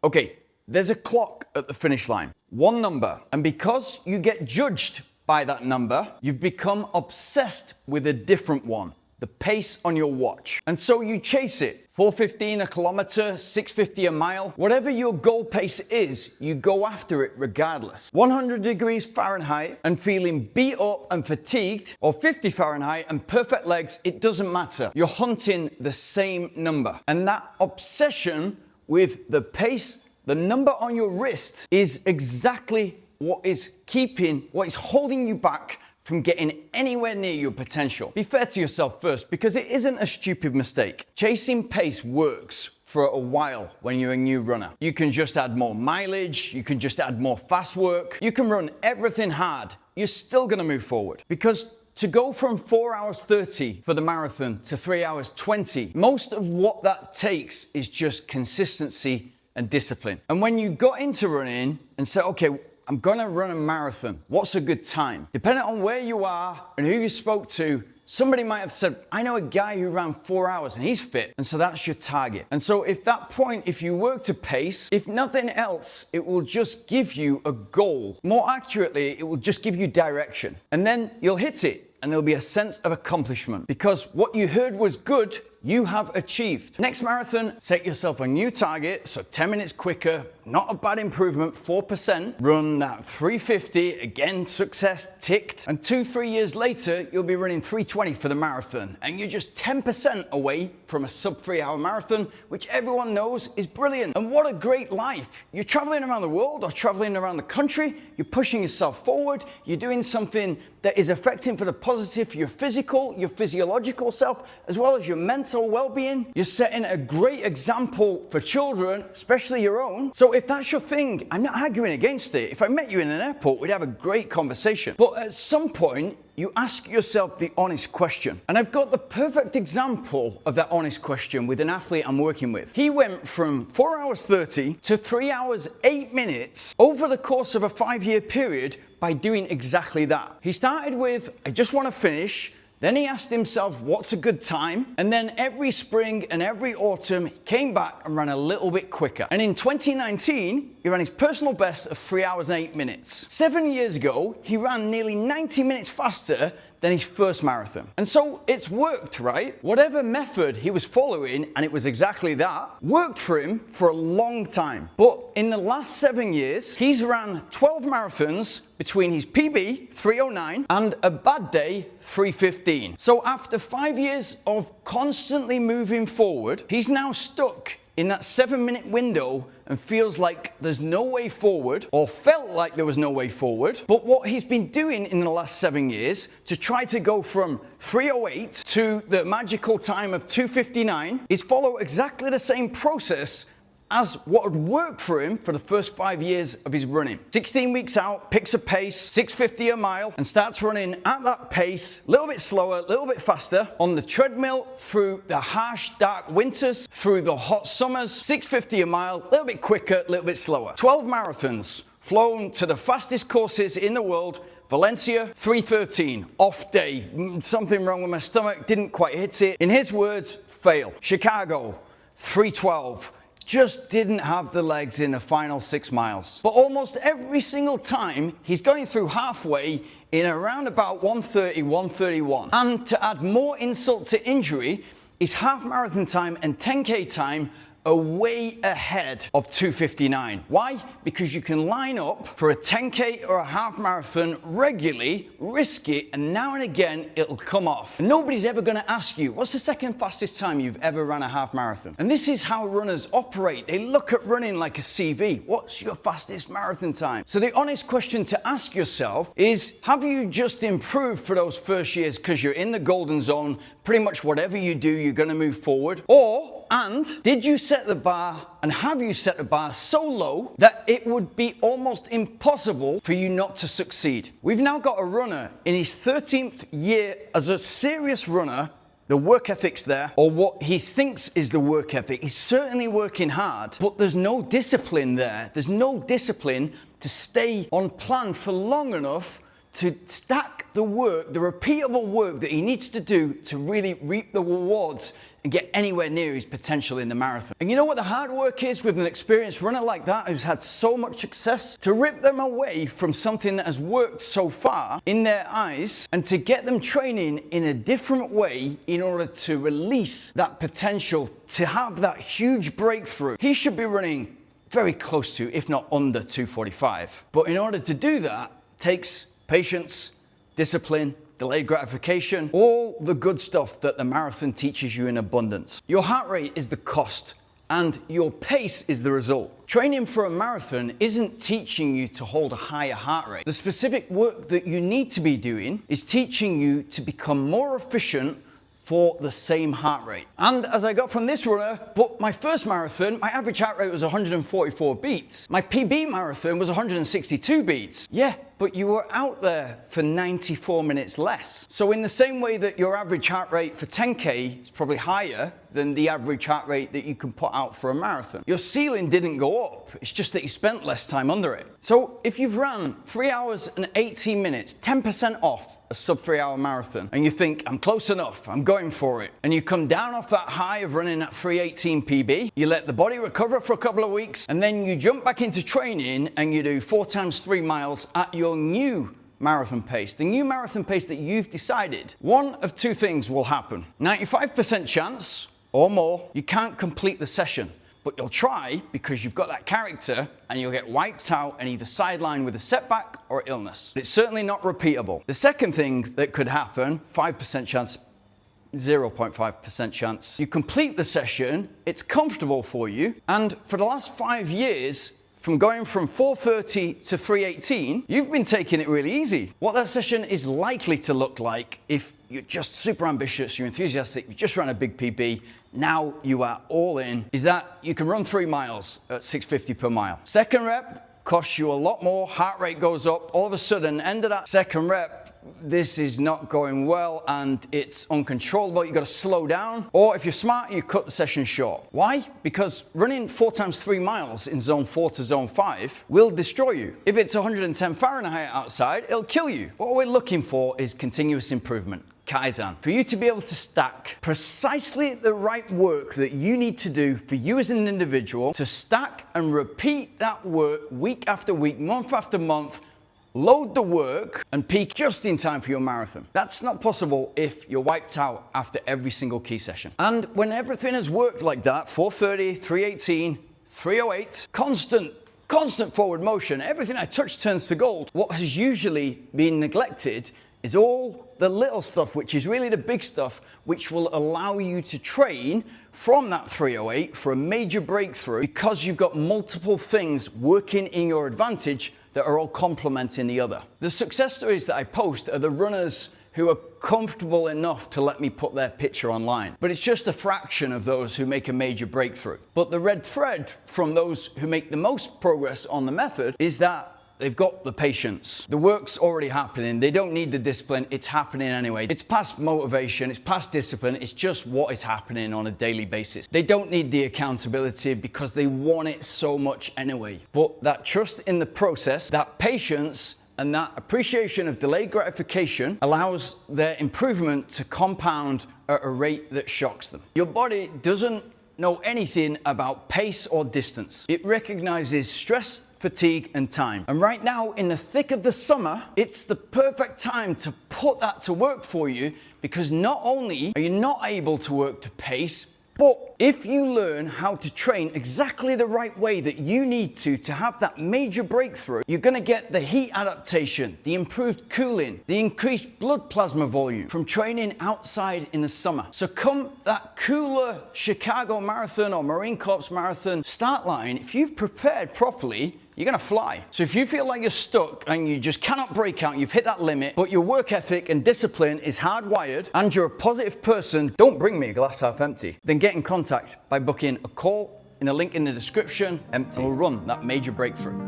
Okay, there's a clock at the finish line, one number, and because you get judged by that number, you've become obsessed with a different one, the pace on your watch. And so you chase it. 4:15 a kilometer, 6:50 a mile, whatever your goal pace is, you go after it regardless. 100 degrees Fahrenheit and feeling beat up and fatigued, or 50 Fahrenheit and perfect legs, it doesn't matter. You're hunting the same number. And that obsession with the pace, the number on your wrist, is exactly what is holding you back from getting anywhere near your potential. Be fair to yourself first, because it isn't a stupid mistake. Chasing pace works for a while when you're a new runner. You can just add more mileage, you can just add more fast work, you can run everything hard. You're still gonna move forward. Because to go from 4 hours 30 for the marathon to 3 hours 20, most of what that takes is just consistency and discipline. And when you got into running and said, okay, I'm gonna run a marathon, what's a good time? Depending on where you are and who you spoke to, somebody might have said, I know a guy who ran 4 hours and he's fit. And so that's your target. And so if you work to pace, if nothing else, it will just give you a goal. More accurately, it will just give you direction. And then you'll hit it and there'll be a sense of accomplishment because what you heard was good, you have achieved. Next marathon, set yourself a new target, so 10 minutes quicker, not a bad improvement, 4%. Run that 350, again, success ticked. And 2-3 years later, you'll be running 320 for the marathon. And you're just 10% away from a sub 3 hour marathon, which everyone knows is brilliant. And what a great life. You're traveling around the world or traveling around the country, you're pushing yourself forward, you're doing something that is affecting for the positive for your physical, your physiological self, as well as your mental well-being. You're setting a great example for children, especially your own. So if that's your thing, I'm not arguing against it. If I met you in an airport, we'd have a great conversation. But at some point, you ask yourself the honest question. And I've got the perfect example of that honest question with an athlete I'm working with. He went from 4 hours 30 to 3 hours 8 minutes over the course of a 5-year period by doing exactly that. He started with, I just want to finish. Then he asked himself, what's a good time? And then every spring and every autumn, he came back and ran a little bit quicker. And in 2019, he ran his personal best of 3 hours and 8 minutes. 7 years ago, he ran nearly 90 minutes faster than his first marathon. And so it's worked, right? Whatever method he was following, and it was exactly that, worked for him for a long time. But in the last 7 years, he's ran 12 marathons between his PB, 309, and a bad day, 315. So after 5 years of constantly moving forward, he's now stuck in that 7-minute window and feels like there's no way forward, or felt like there was no way forward. But what he's been doing in the last 7 years to try to go from 308 to the magical time of 259 is follow exactly the same process as what would work for him for the first 5 years of his running. 16 weeks out, picks a pace, 650 a mile, and starts running at that pace, a little bit slower, a little bit faster, on the treadmill through the harsh, dark winters, through the hot summers, 650 a mile, a little bit quicker, a little bit slower. 12 marathons, flown to the fastest courses in the world. Valencia, 313, off day, something wrong with my stomach, didn't quite hit it. In his words, fail. Chicago, 312. Just didn't have the legs in the final 6 miles. But almost every single time, he's going through halfway in around about 130, 131. And to add more insult to injury, his half marathon time and 10K time are way ahead of 259. Why? Because you can line up for a 10K or a half marathon regularly, risk it, and now and again it'll come off. And nobody's ever gonna ask you, what's the second fastest time you've ever run a half marathon? And this is how runners operate. They look at running like a CV. What's your fastest marathon time? So the honest question to ask yourself is, have you just improved for those first years because you're in the golden zone, pretty much whatever you do, you're gonna move forward? And did you set the bar, and have you set the bar so low that it would be almost impossible for you not to succeed? We've now got a runner in his 13th year as a serious runner. The work ethic's there, or what he thinks is the work ethic. He's certainly working hard, but there's no discipline there. There's no discipline to stay on plan for long enough to stack the work, the repeatable work that he needs to do to really reap the rewards and get anywhere near his potential in the marathon. And you know what the hard work is with an experienced runner like that who's had so much success? To rip them away from something that has worked so far in their eyes and to get them training in a different way in order to release that potential to have that huge breakthrough. He should be running very close to, if not under 245. But in order to do that, it takes patience, discipline, delayed gratification, all the good stuff that the marathon teaches you in abundance. Your heart rate is the cost and your pace is the result. Training for a marathon isn't teaching you to hold a higher heart rate. The specific work that you need to be doing is teaching you to become more efficient for the same heart rate. And as I got from this runner, but my first marathon, my average heart rate was 144 beats. My PB marathon was 162 beats. Yeah, but you were out there for 94 minutes less. So in the same way that your average heart rate for 10K is probably higher than the average heart rate that you can put out for a marathon, your ceiling didn't go up. It's just that you spent less time under it. So if you've ran 3 hours and 18 minutes, 10% off a sub 3 hour marathon, and you think, I'm close enough, I'm going for it, and you come down off that high of running at 318 PB, you let the body recover for a couple of weeks, and then you jump back into training and you do 4 times 3 miles at your new marathon pace, the new marathon pace that you've decided, one of two things will happen. 95% chance or more, you can't complete the session. But you'll try because you've got that character and you'll get wiped out and either sidelined with a setback or illness. It's certainly not repeatable. The second thing that could happen, 5% chance, 0.5% chance, you complete the session, it's comfortable for you, and for the last 5 years, from going from 430 to 318, you've been taking it really easy. What that session is likely to look like if you're just super ambitious, you're enthusiastic, you just ran a big PB, now you are all in, is that you can run 3 miles at 650 per mile. Second rep costs you a lot more, heart rate goes up, all of a sudden, end of that second rep, this is not going well and it's uncontrollable, you've got to slow down. Or if you're smart, you cut the session short. Why? Because running 4 times 3 miles in zone 4 to zone 5 will destroy you. If it's 110 Fahrenheit outside, it'll kill you. What we're looking for is continuous improvement. Kaizen. For you to be able to stack precisely the right work that you need to do for you as an individual, to stack and repeat that work week after week, month after month, load the work and peak just in time for your marathon. That's not possible if you're wiped out after every single key session. And when everything has worked like that, 430, 318, 308, constant forward motion, everything I touch turns to gold. What has usually been neglected is all the little stuff, which is really the big stuff, which will allow you to train from that 308 for a major breakthrough because you've got multiple things working in your advantage that are all complementing the other. The success stories that I post are the runners who are comfortable enough to let me put their picture online. But it's just a fraction of those who make a major breakthrough. But the red thread from those who make the most progress on the method is that they've got the patience. The work's already happening. They don't need the discipline. It's happening anyway. It's past motivation. It's past discipline. It's just what is happening on a daily basis. They don't need the accountability because they want it so much anyway. But that trust in the process, that patience, and that appreciation of delayed gratification allows their improvement to compound at a rate that shocks them. Your body doesn't know anything about pace or distance. It recognizes stress, fatigue, and time. And right now, in the thick of the summer, it's the perfect time to put that to work for you, because not only are you not able to work to pace, but if you learn how to train exactly the right way that you need to have that major breakthrough, you're gonna get the heat adaptation, the improved cooling, the increased blood plasma volume from training outside in the summer. So come that cooler Chicago Marathon or Marine Corps Marathon start line, if you've prepared properly, you're gonna fly. So if you feel like you're stuck and you just cannot break out, you've hit that limit, but your work ethic and discipline is hardwired and you're a positive person, don't bring me a glass half empty. Then get in contact by booking a call in a link in the description and we'll run that major breakthrough.